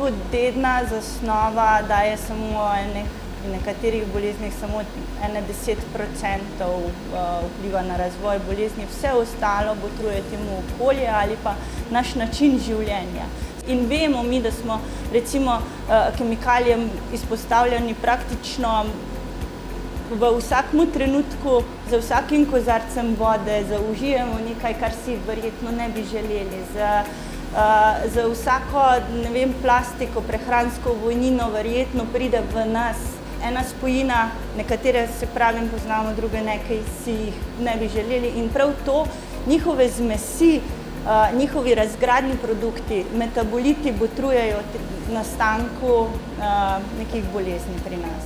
bistvu dedna zasnova daje samo nekaterih boleznih samo 10% vpliva na razvoj bolezni, vse ostalo botruje temu okolje ali pa naš način življenja. In vemo mi, da smo recimo kemikalijam izpostavljeni praktično v vsakem trenutku, za vsakim kozarcem vode, zaužijemo nekaj, kar si verjetno ne bi želeli. Za vsako, ne vem, plastiko, prehransko ovojnino verjetno pride v nas ena spojina, nekatere se pravim poznamo, druge nekaj si jih ne bi želeli in prav to njihove zmesi, njihovi razgradni produkti, metaboliti botrujejo nastanku nekih bolezni pri nas.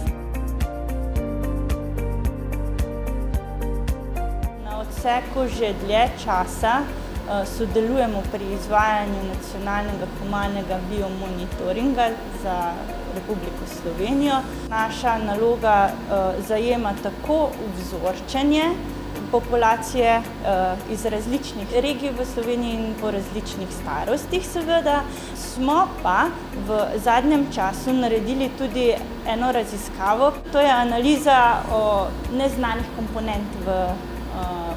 Na odseku že dlje časa sodelujemo pri izvajanju nacionalnega humanega biomonitoringa za Republiko Slovenijo. Naša naloga zajema tako vzorčenje populacije iz različnih regij v Sloveniji in po različnih starostih seveda. Smo pa v zadnjem času naredili tudi eno raziskavo, to je analiza o neznanih komponent v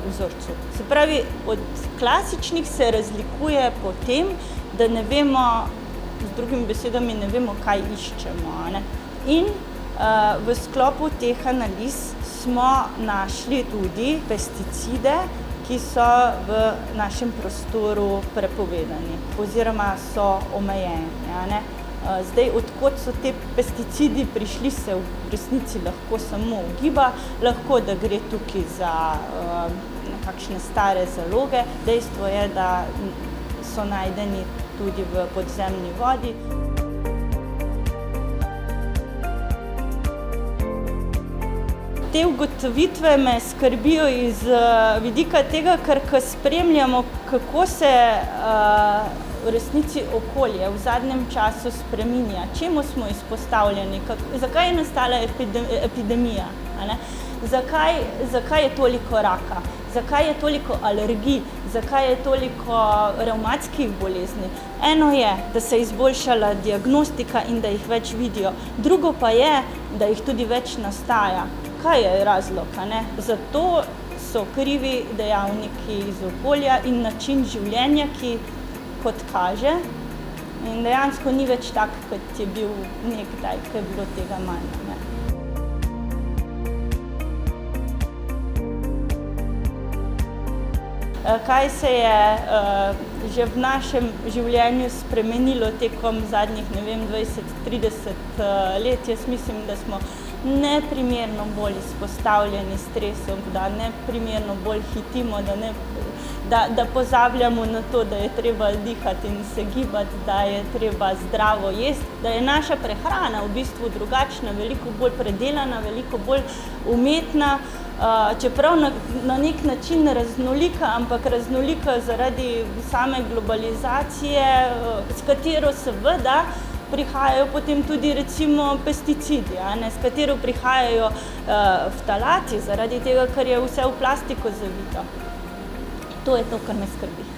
vzorcu. Se pravi, od klasičnih se razlikuje po tem, da ne vemo, z drugimi besedami, ne vemo, kaj iščemo, ne? In v sklopu teh analiz smo našli tudi pesticide, ki so v našem prostoru prepovedani oziroma so omejeni, ne? Zdaj, odkot so te pesticidi prišli, se v resnici lahko samo ugiba, lahko da gre tukaj za nekakšne stare zaloge. Dejstvo je, da so najdeni tudi v podzemni vodi. Te ugotovitve me skrbijo iz vidika tega, ker ko spremljamo, kako se v resnici okolje v zadnjem času spreminja, čemu smo izpostavljeni, zakaj je nastala epidemija, ne? Zakaj je toliko raka, zakaj je toliko alergij, zakaj je toliko revmatskih bolezni. Eno je, da se je izboljšala diagnostika in da jih več vidijo, drugo pa je, da jih tudi več nastaja. Kaj je razlog, ne? Zato so krivi dejavniki iz okolja in način življenja, ki kot kaže, in dejansko ni več tak, kot je bil nekdaj, ko je bilo tega manj, ne. Kaj se je že v našem življenju spremenilo tekom zadnjih, ne vem, 20-30 let? Jaz mislim, da smo neprimerno bolj izpostavljeni stresom, da neprimerno bolj hitimo, da pozabljamo na to, da je treba dihati in se gibati, da je treba zdravo jesti, da je naša prehrana v bistvu drugačna, veliko bolj predelana, veliko bolj umetna, čeprav na nek način raznolika, ampak raznolika zaradi same globalizacije, s katero seveda prihajajo potem tudi recimo pesticidi, s katero prihajajo ftalati, zaradi tega, ker je vse v plastiko zavito. To je to, kar me skrbi.